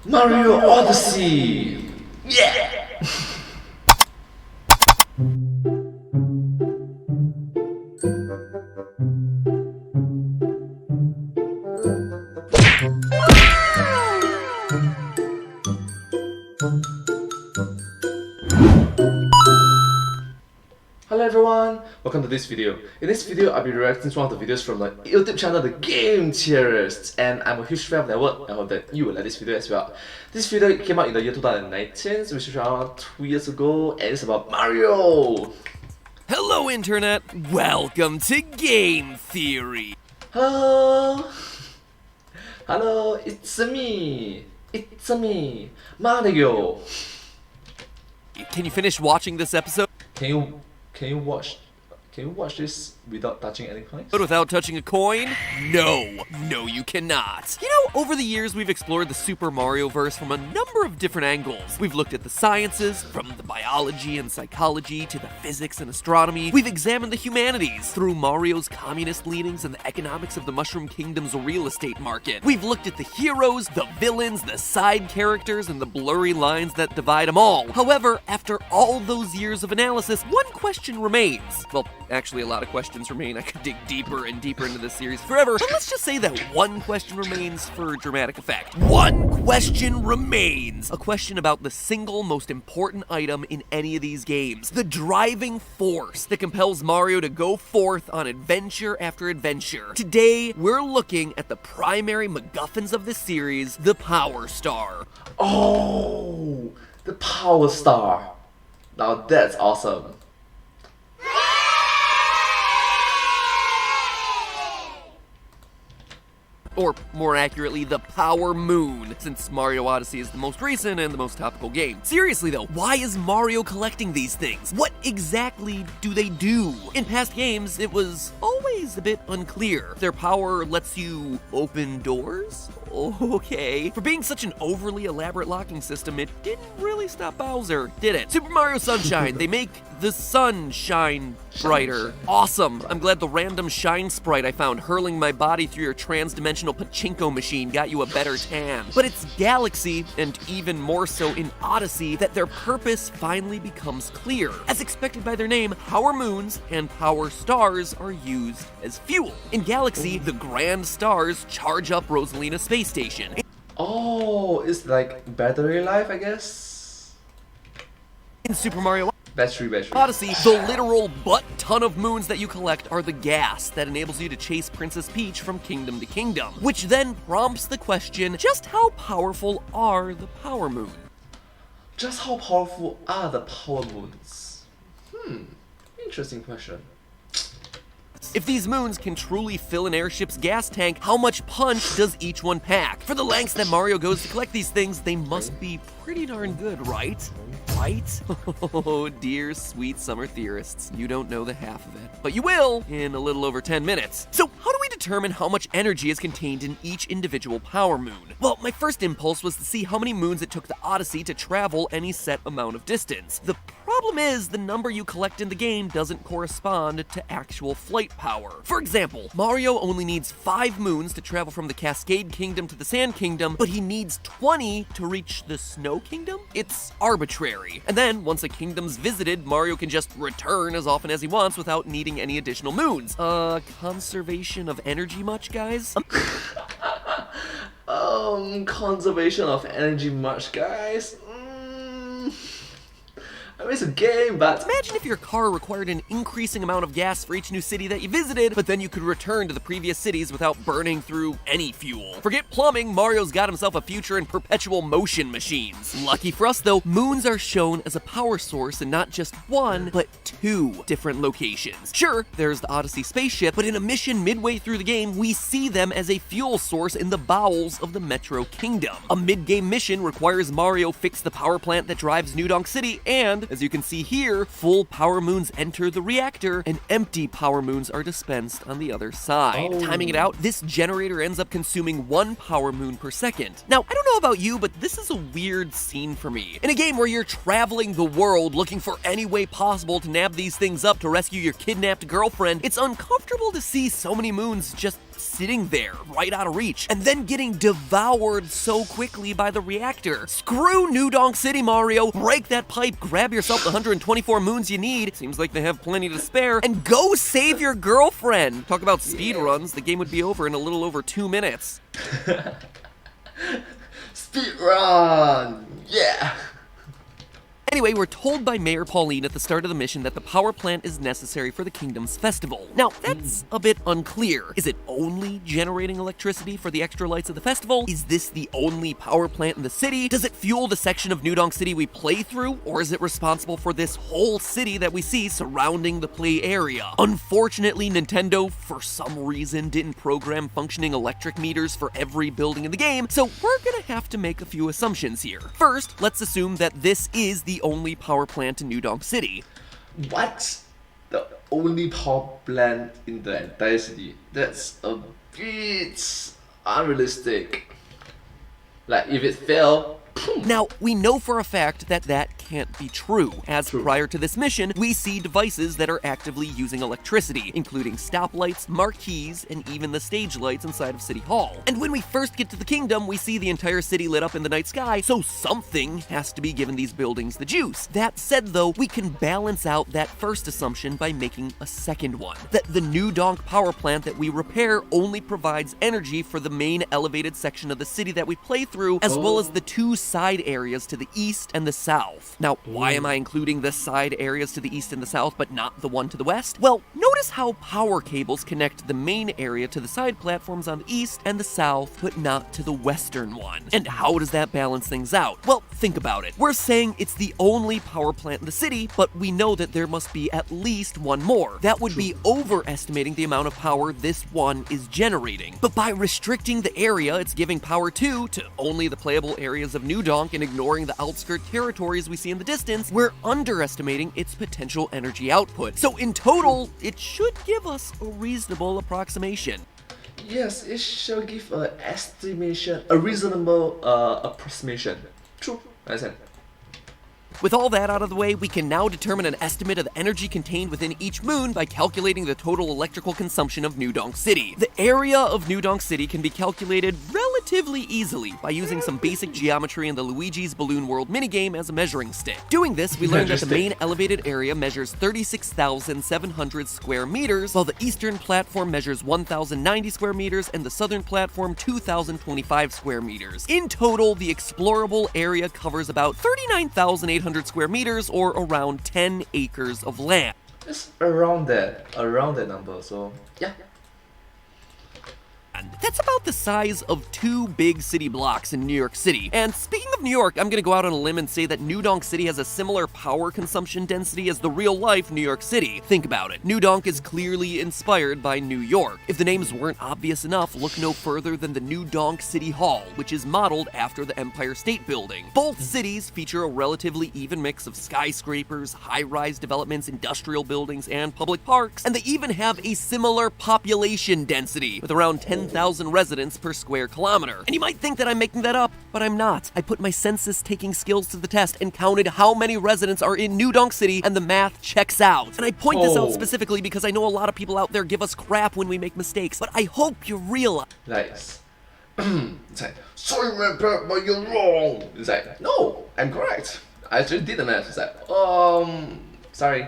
Mario Odyssey! Yeah! Hello everyone, welcome to this video. In this video, I'll be reacting to one of the videos from the YouTube channel, the Game Theorists, and I'm a huge fan of their work. I hope that you will like this video as well. This video came out in the year 2019, which is around 2 years ago, and it's about Mario! Hello Internet, welcome to Game Theory! Hello! Hello, it's me, Mario! Can you finish watching this episode? Can you watch this without touching any coins? But without touching a coin? No, you cannot. You know, over the years we've explored the Super Mario verse from a number of different angles. We've looked at the sciences, from the biology and psychology to the physics and astronomy. We've examined the humanities through Mario's communist leanings and the economics of the Mushroom Kingdom's real estate market. We've looked at the heroes, the villains, the side characters, and the blurry lines that divide them all. However, after all those years of analysis, one question remains. Well, actually a lot of questions remain. I could dig deeper and deeper into this series forever, but let's just say that one question remains for dramatic effect. One question remains! A question about the single most important item in any of these games. The driving force that compels Mario to go forth on adventure after adventure. Today, we're looking at the primary MacGuffins of this series, the Power Star. Oh, the Power Star. Now that's awesome. Or more accurately, the Power Moon, since Mario Odyssey is the most recent and the most topical game. Seriously though, why is Mario collecting these things? What exactly do they do? In past games, it was always a bit unclear. Their power lets you open doors? Okay. For being such an overly elaborate locking system, it didn't really stop Bowser, did it? Super Mario Sunshine, they make the sun shine brighter. Awesome. I'm glad the random shine sprite I found hurling my body through your trans-dimensional pachinko machine got you a better tan. But it's Galaxy, and even more so in Odyssey, that their purpose finally becomes clear. As expected by their name, Power Moons and Power Stars are used as fuel. In Galaxy, the Grand Stars charge up Rosalina Space Station. Oh, it's like battery life, I guess? In Super Mario Battery. Odyssey, the literal butt-ton of moons that you collect are the gas that enables you to chase Princess Peach from kingdom to kingdom, which then prompts the question, just how powerful are the Power Moon? Just how powerful are the Power Moons? Interesting question. If these moons can truly fill an airship's gas tank, how much punch does each one pack? For the lengths that Mario goes to collect these things, they must be pretty darn good, right? Right? Oh, dear sweet summer theorists, you don't know the half of it. But you will in a little over 10 minutes. So how do we determine how much energy is contained in each individual Power Moon? Well, my first impulse was to see how many moons it took the Odyssey to travel any set amount of distance. The problem is, the number you collect in the game doesn't correspond to actual flight power. For example, Mario only needs 5 moons to travel from the Cascade Kingdom to the Sand Kingdom, but he needs 20 to reach the Snow Kingdom? It's arbitrary. And then, once a kingdom's visited, Mario can just return as often as he wants without needing any additional moons. Conservation of energy much, guys? Conservation of energy much, guys? I mean, it's a game, but imagine if your car required an increasing amount of gas for each new city that you visited, but then you could return to the previous cities without burning through any fuel. Forget plumbing, Mario's got himself a future in perpetual motion machines. Lucky for us though, moons are shown as a power source in not just one, but 2 different locations. Sure, there's the Odyssey spaceship, but in a mission midway through the game, we see them as a fuel source in the bowels of the Metro Kingdom. A mid-game mission requires Mario fix the power plant that drives New Donk City, and as you can see here, full Power Moons enter the reactor, and empty Power Moons are dispensed on the other side. Timing it out, this generator ends up consuming 1 Power Moon per second. Now, I don't know about you, but this is a weird scene for me. In a game where you're traveling the world looking for any way possible to nab these things up to rescue your kidnapped girlfriend, it's uncomfortable to see so many moons just sitting there, right out of reach, and then getting devoured so quickly by the reactor. Screw New Donk City, Mario. Break that pipe, grab yourself the 124 moons you need, seems like they have plenty to spare, and go save your girlfriend. Talk about speed runs, the game would be over in a little over 2 minutes. Speed run! Yeah! Anyway, we're told by Mayor Pauline at the start of the mission that the power plant is necessary for the kingdom's festival. Now, that's a bit unclear. Is it only generating electricity for the extra lights of the festival? Is this the only power plant in the city? Does it fuel the section of New Donk City we play through? Or is it responsible for this whole city that we see surrounding the play area? Unfortunately, Nintendo, for some reason, didn't program functioning electric meters for every building in the game, so we're gonna have to make a few assumptions here. First, let's assume that this is the only power plant in New Donk City. What? The only power plant in the entire city? That's a bit unrealistic. Like, if it failed, Now, we know for a fact that that can't be true, as prior to this mission, we see devices that are actively using electricity, including stoplights, marquees, and even the stage lights inside of City Hall. And when we first get to the kingdom, we see the entire city lit up in the night sky, so something has to be giving these buildings the juice. That said though, we can balance out that first assumption by making a second one, that the New Donk power plant that we repair only provides energy for the main elevated section of the city that we play through, as well as the two side areas to the east and the south. Now, why am I including the side areas to the east and the south, but not the one to the west? Well, notice how power cables connect the main area to the side platforms on the east and the south, but not to the western one. And how does that balance things out? Well, think about it. We're saying it's the only power plant in the city, but we know that there must be at least one more. That would be overestimating the amount of power this one is generating. But by restricting the area it's giving power to only the playable areas of New Donk and ignoring the outskirt territories we see in the distance, we're underestimating its potential energy output. So in total, it should give us a reasonable approximation. yes, it shall give an estimation, a reasonable approximation. True, I understand. With all that out of the way, we can now determine an estimate of the energy contained within each moon by calculating the total electrical consumption of New Donk City. The area of New Donk City can be calculated relatively easily by using some basic geometry in the Luigi's Balloon World minigame as a measuring stick. Doing this, we learned that the main elevated area measures 36,700 square meters, while the eastern platform measures 1,090 square meters and the southern platform 2,025 square meters. In total, the explorable area covers about 39,800 square meters, or around 10 acres of land. It's around that number, so yeah. That's about the size of 2 big city blocks in New York City. And speaking of New York, I'm gonna go out on a limb and say that New Donk City has a similar power consumption density as the real-life New York City. Think about it. New Donk is clearly inspired by New York. If the names weren't obvious enough, look no further than the New Donk City Hall, which is modeled after the Empire State Building. Both cities feature a relatively even mix of skyscrapers, high-rise developments, industrial buildings, and public parks, and they even have a similar population density, with around 10,000 residents per square kilometer. And you might think that I'm making that up, but I'm not. I put my census-taking skills to the test and counted how many residents are in New Donk City, and the math checks out. And I point this out specifically because I know a lot of people out there give us crap when we make mistakes, but I hope you realize. Like, it's like, sorry man, but you're wrong. It's like, no, I'm correct. I actually did the math. It's like, sorry.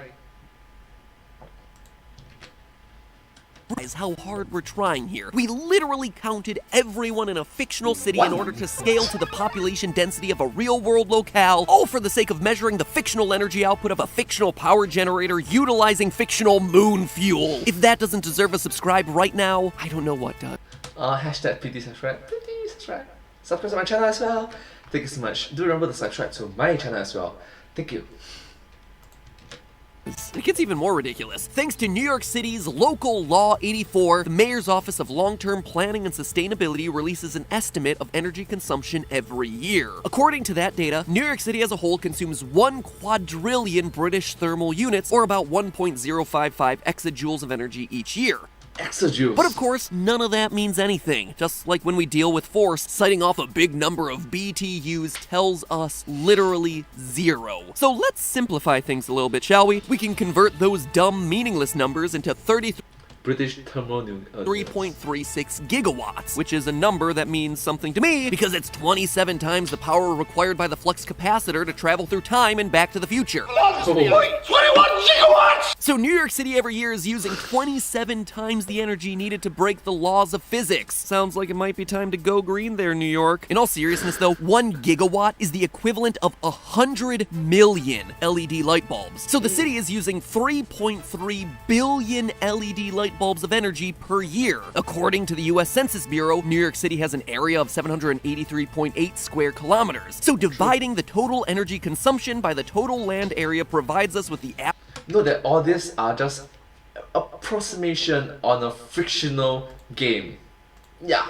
How hard we're trying here. We literally counted everyone in a fictional city in order to scale to the population density of a real-world locale, all for the sake of measuring the fictional energy output of a fictional power generator utilizing fictional moon fuel. If that doesn't deserve a subscribe right now, I don't know what does. Hashtag PT subscribe. Subscribe to my channel as well. Thank you so much. Do remember to subscribe to my channel as well. Thank you. It gets even more ridiculous. Thanks to New York City's Local Law 84, the Mayor's Office of Long-Term Planning and Sustainability releases an estimate of energy consumption every year. According to that data, New York City as a whole consumes 1 quadrillion British thermal units, or about 1.055 exajoules of energy each year. Exajoules. But of course, none of that means anything. Just like when we deal with force, citing off a big number of BTUs tells us literally 0. So let's simplify things a little bit, shall we? We can convert those dumb, meaningless numbers into British thermal 3.36 gigawatts, which is a number that means something to me because it's 27 times the power required by the flux capacitor to travel through time and back to the future. 21 gigawatts! So New York City every year is using 27 times the energy needed to break the laws of physics. Sounds like it might be time to go green there, New York. In all seriousness though, 1 gigawatt is the equivalent of 100 million LED light bulbs. So the city is using 3.3 billion LED light bulbs of energy per year. According to the US Census Bureau, New York City has an area of 783.8 square kilometers. So dividing the total energy consumption by the total land area provides us with the Note that all these are just approximation on a fictional game. Yeah.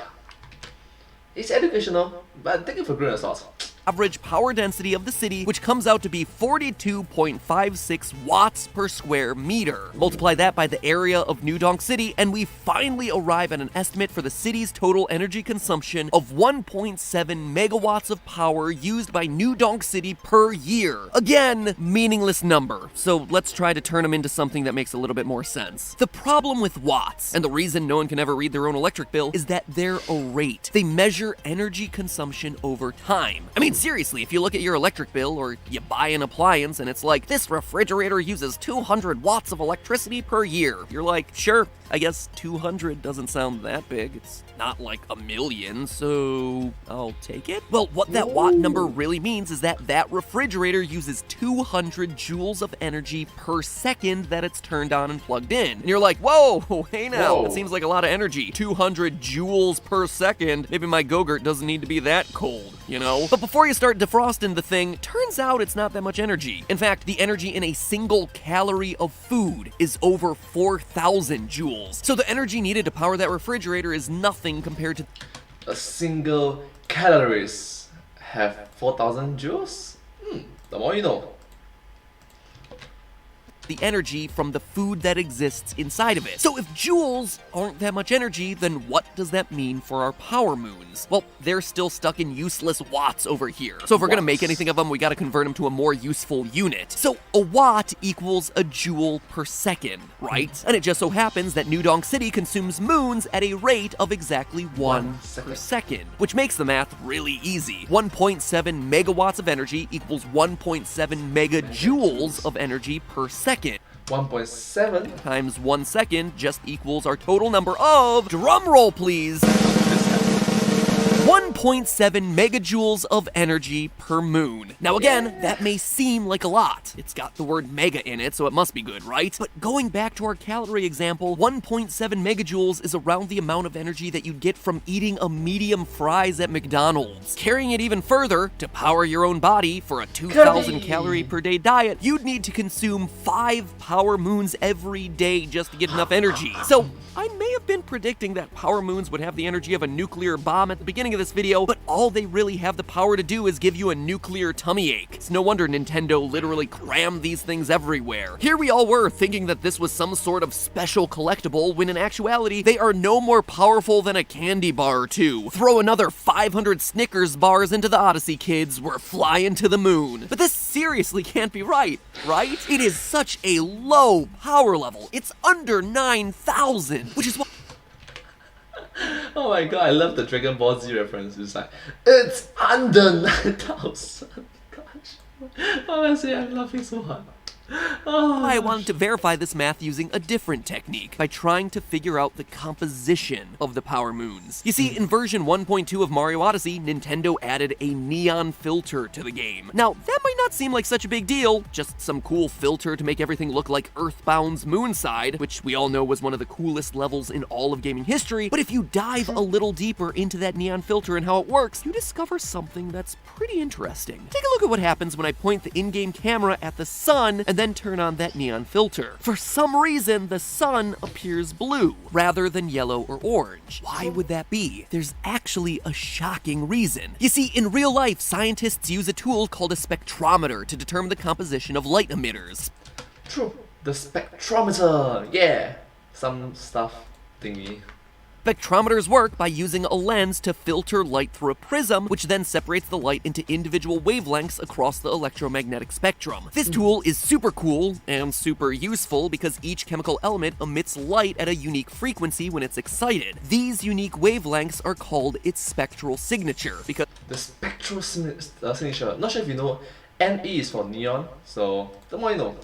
It's educational, but take it for a grain of salt. average power density of the city, which comes out to be 42.56 watts per square meter. Multiply that by the area of New Donk City, and we finally arrive at an estimate for the city's total energy consumption of 1.7 megawatts of power used by New Donk City per year. Again, meaningless number, so let's try to turn them into something that makes a little bit more sense. The problem with watts, and the reason no one can ever read their own electric bill, is that they're a rate. They measure energy consumption over time. I mean, seriously, if you look at your electric bill or you buy an appliance and it's like, this refrigerator uses 200 watts of electricity per year, you're like, sure, I guess 200 doesn't sound that big. It's not like a million, so I'll take it. Well, what that watt number really means is that that refrigerator uses 200 joules of energy per second that it's turned on and plugged in. And you're like, whoa, hey now, Whoa. it seems like a lot of energy. 200 joules per second. Maybe my Go-Gurt doesn't need to be that cold, you know? But before you start defrosting the thing, turns out it's not that much energy. In fact, the energy in a single calorie of food is over 4,000 joules. So the energy needed to power that refrigerator is nothing compared to A single calories have 4,000 joules? The more you know. the energy from the food that exists inside of it. So if joules aren't that much energy, then what does that mean for our power moons? Well, they're still stuck in useless watts over here. So if we're gonna make Watts. anything of them, we gotta convert them to a more useful unit. So a watt equals a joule per second, right? And it just so happens that New Donk City consumes moons at a rate of exactly 1 per second, which makes the math really easy. 1.7 megawatts of energy equals 1.7 megajoules of energy per second. 1.7. Times 1 second just equals our total number of, drumroll please, 1.7 megajoules of energy per moon. Now again, that may seem like a lot. It's got the word mega in it, so it must be good, right? But going back to our calorie example, 1.7 megajoules is around the amount of energy that you'd get from eating a medium fries at McDonald's. Carrying it even further, to power your own body for a 2,000 calorie per day diet, you'd need to consume 5 power moons every day just to get enough energy. So I may have been predicting that power moons would have the energy of a nuclear bomb at the beginning of this video, but all they really have the power to do is give you a nuclear tummy ache. It's no wonder Nintendo literally crammed these things everywhere. Here we all were thinking that this was some sort of special collectible, when in actuality, they are no more powerful than a candy bar or two. Throw another 500 Snickers bars into the Odyssey, kids, we're flying to the moon. But this seriously can't be right? It is such a low power level. It's under 9,000, which is why Oh my god, I love the Dragon Ball Z reference. It's like, it's under 9,000. Gosh. Honestly, I'm laughing so hard. Oh, I wanted to verify this math using a different technique, by trying to figure out the composition of the power moons. You see, in version 1.2 of Mario Odyssey, Nintendo added a neon filter to the game. Now, that might not seem like such a big deal, just some cool filter to make everything look like Earthbound's Moonside, which we all know was one of the coolest levels in all of gaming history, but if you dive a little deeper into that neon filter and how it works, you discover something that's pretty interesting. Take a look at what happens when I point the in-game camera at the sun and then turn on that neon filter. For some reason, the sun appears blue rather than yellow or orange. Why would that be? There's actually a shocking reason. You see, in real life, scientists use a tool called a spectrometer to determine the composition of light emitters. true. The spectrometer. Yeah. Some stuff thingy. Spectrometers work by using a lens to filter light through a prism, which then separates the light into individual wavelengths across the electromagnetic spectrum. This tool is super cool and super useful because each chemical element emits light at a unique frequency when it's excited. These unique wavelengths are called its spectral signature because The spectral signature. Not sure if you know, Ne is for neon, so the more you know.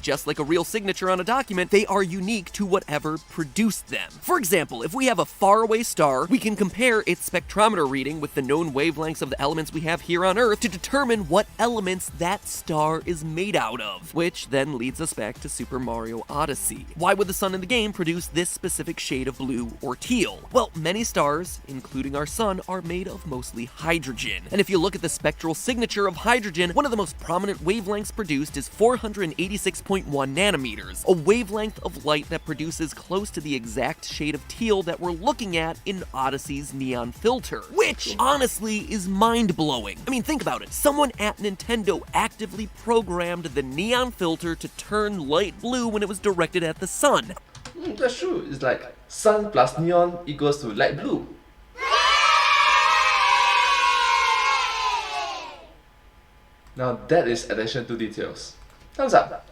just like a real signature on a document, they are unique to whatever produced them. For example, if we have a faraway star, we can compare its spectrometer reading with the known wavelengths of the elements we have here on Earth to determine what elements that star is made out of, which then leads us back to Super Mario Odyssey. Why would the sun in the game produce this specific shade of blue or teal? Well, many stars, including our sun, are made of mostly hydrogen. And if you look at the spectral signature of hydrogen, one of the most prominent wavelengths produced is 486.1 nanometers, a wavelength of light that produces close to the exact shade of teal that we're looking at in Odyssey's neon filter, which honestly is mind-blowing. I mean, think about it. Someone at Nintendo actively programmed the neon filter to turn light blue when it was directed at the sun. That's true. It's like sun plus neon equals to light blue. Now that is attention to details. Thumbs up.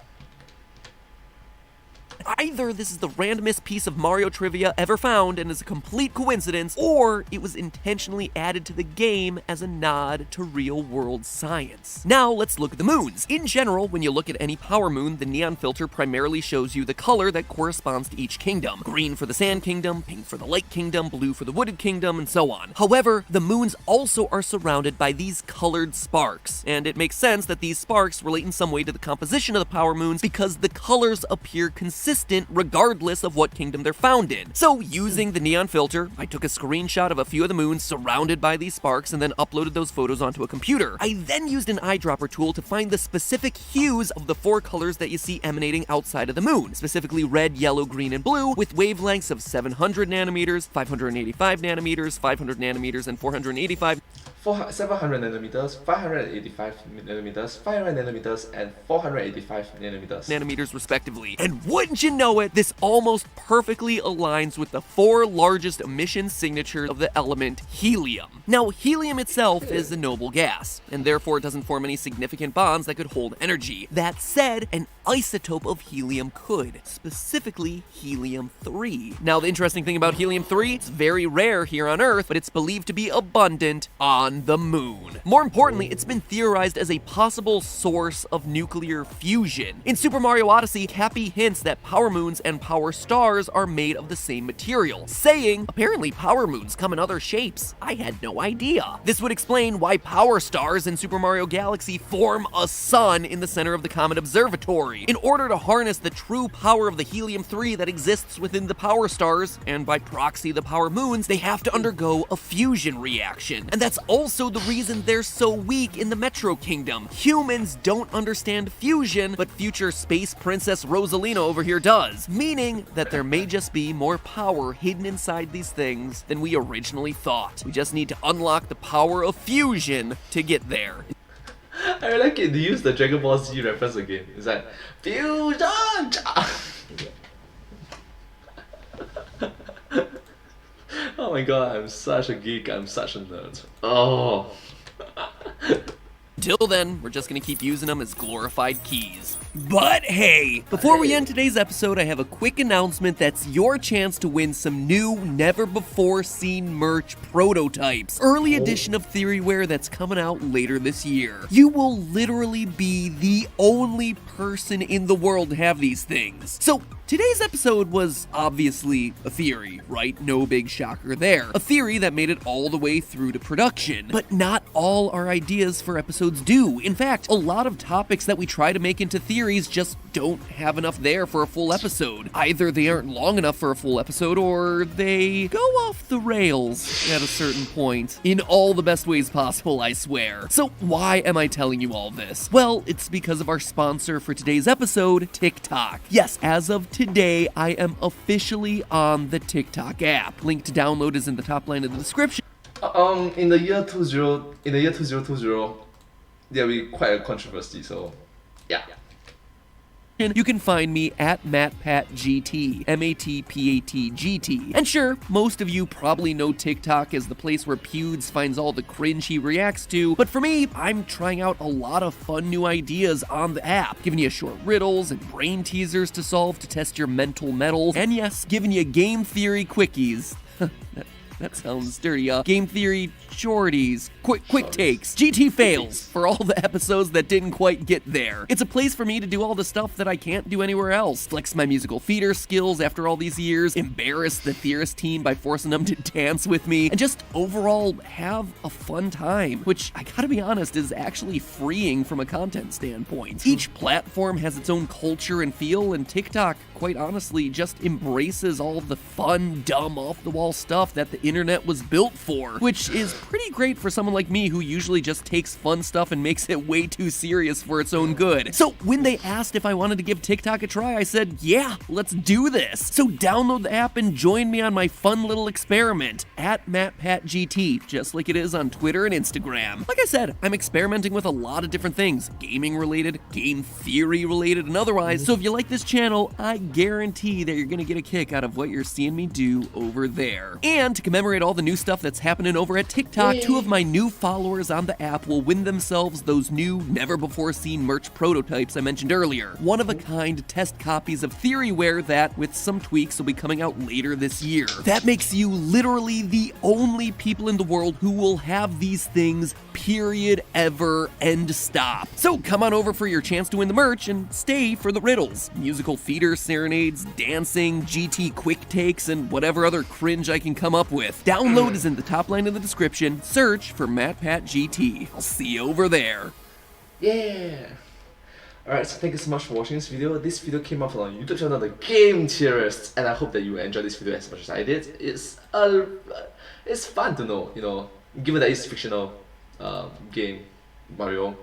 Either this is the randomest piece of Mario trivia ever found and is a complete coincidence, or it was intentionally added to the game as a nod to real-world science. Now let's look at the moons. In general, when you look at any power moon, the neon filter primarily shows you the color that corresponds to each kingdom. Green for the Sand Kingdom, pink for the Light Kingdom, blue for the Wooded Kingdom, and so on. However, the moons also are surrounded by these colored sparks, and it makes sense that these sparks relate in some way to the composition of the power moons because the colors appear consistent regardless of what kingdom they're found in. So, using the neon filter, I took a screenshot of a few of the moons surrounded by these sparks and then uploaded those photos onto a computer. I then used an eyedropper tool to find the specific hues of the four colors that you see emanating outside of the moon, specifically red, yellow, green, and blue, with wavelengths of 700 nanometers, 585 nanometers, 500 nanometers, and 485. 700 nanometers, 585 nanometers, 500 nanometers, and 485 nanometers respectively. And wouldn't you know it, this almost perfectly aligns with the four largest emission signatures of the element helium. Now, helium itself is a noble gas, and therefore it doesn't form any significant bonds that could hold energy. That said, an isotope of helium could, specifically helium-3. Now, the interesting thing about helium-3, it's very rare here on Earth, but it's believed to be abundant on the moon. More importantly, it's been theorized as a possible source of nuclear fusion. In Super Mario Odyssey, Cappy hints that power moons and power stars are made of the same material, saying, apparently power moons come in other shapes. I had no idea. This would explain why power stars in Super Mario Galaxy form a sun in the center of the Comet Observatory. In order to harness the true power of the helium-3 that exists within the power stars, and by proxy the power moons, they have to undergo a fusion reaction. And that's also the reason they're so weak in the Metro Kingdom. Humans don't understand fusion, but future Space Princess Rosalina over here does, meaning that there may just be more power hidden inside these things than we originally thought. We just need to unlock the power of fusion to get there. I really like it. They use the Dragon Ball Z reference again. It's like fusion. Oh my god, I'm such a geek. I'm such a nerd. Oh. Till then, we're just gonna keep using them as glorified keys. But hey, before we end today's episode, I have a quick announcement that's your chance to win some new, never-before-seen merch prototypes. Early edition of Theoryware that's coming out later this year. You will literally be the only person in the world to have these things. So, today's episode was obviously a theory, right? No big shocker there. A theory that made it all the way through to production. But not all our ideas for episodes do. In fact, a lot of topics that we try to make into theories just don't have enough there for a full episode. Either they aren't long enough for a full episode, or they go off the rails at a certain point. In all the best ways possible, I swear. So why am I telling you all this? Well, it's because of our sponsor for today's episode, TikTok. Yes, as of today, I am officially on the TikTok app. Link to download is in the top line of the description. In the year 2020, there will be quite a controversy. So, yeah. you can find me at MattPatGT, MattPatGT. And sure, most of you probably know TikTok as the place where Pewds finds all the cringe he reacts to, but for me, I'm trying out a lot of fun new ideas on the app, giving you short riddles and brain teasers to solve to test your mental mettle, and yes, giving you game theory quickies. That sounds dirty, game theory shorties, quick takes, GT fails for all the episodes that didn't quite get there. It's a place for me to do all the stuff that I can't do anywhere else. Flex my musical theater skills after all these years, embarrass the Theorists team by forcing them to dance with me, and just overall have a fun time, which I gotta be honest is actually freeing from a content standpoint. Each platform has its own culture and feel, and TikTok, quite honestly, just embraces all of the fun, dumb, off-the-wall stuff that the internet was built for, which is pretty great for someone like me who usually just takes fun stuff and makes it way too serious for its own good. So when they asked if I wanted to give TikTok a try, I said, yeah, let's do this. So download the app and join me on my fun little experiment at MattPatGT, just like it is on Twitter and Instagram. Like I said, I'm experimenting with a lot of different things, gaming related, game theory related, and otherwise, so if you like this channel, I guarantee that you're gonna get a kick out of what you're seeing me do over there. And to commemorate all the new stuff that's happening over at TikTok, two of my new followers on the app will win themselves those new, never-before-seen merch prototypes I mentioned earlier. One-of-a-kind test copies of Theoryware that, with some tweaks, will be coming out later this year. That makes you literally the only people in the world who will have these things, period, ever, end stop. So come on over for your chance to win the merch, and stay for the riddles, musical theater serenades, dancing, GT quick takes, and whatever other cringe I can come up with. Download is in the top line of the description. Search for MattPatGT. I'll see you over there. Yeah! Alright, so thank you so much for watching this video. This video came up on our YouTube channel, The Game Theorists, and I hope that you enjoyed this video as much as I did. It's fun to know, given that it's fictional game, Mario.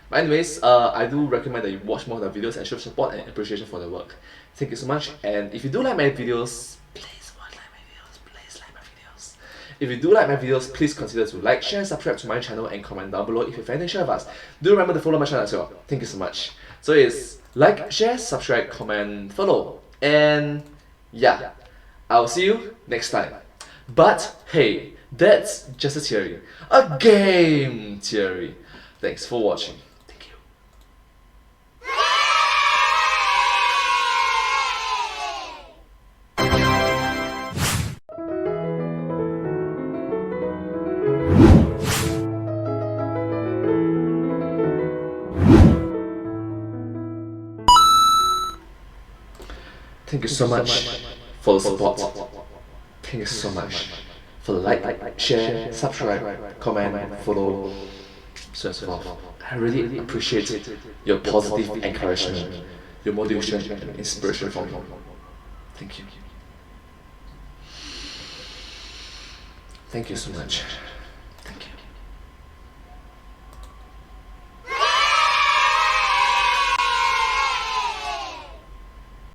But anyways, I do recommend that you watch more of the videos and show support and appreciation for the work. Thank you so much, and if you do like my videos, please like my videos. If you do like my videos, please consider to like, share, subscribe to my channel, and comment down below if you have anything to share with us. Do remember to follow my channel as well. Thank you so much. So it's like, share, subscribe, comment, follow, and yeah, I'll see you next time. But hey, that's just a theory, a game theory. Thanks for watching. Thank you. Thank you so much for the support. Thank you so much for the like, share, subscribe, comment, follow, so forth. I really appreciate your positive encouragement, your motivation and inspiration from me. Thank you. Thank you so much.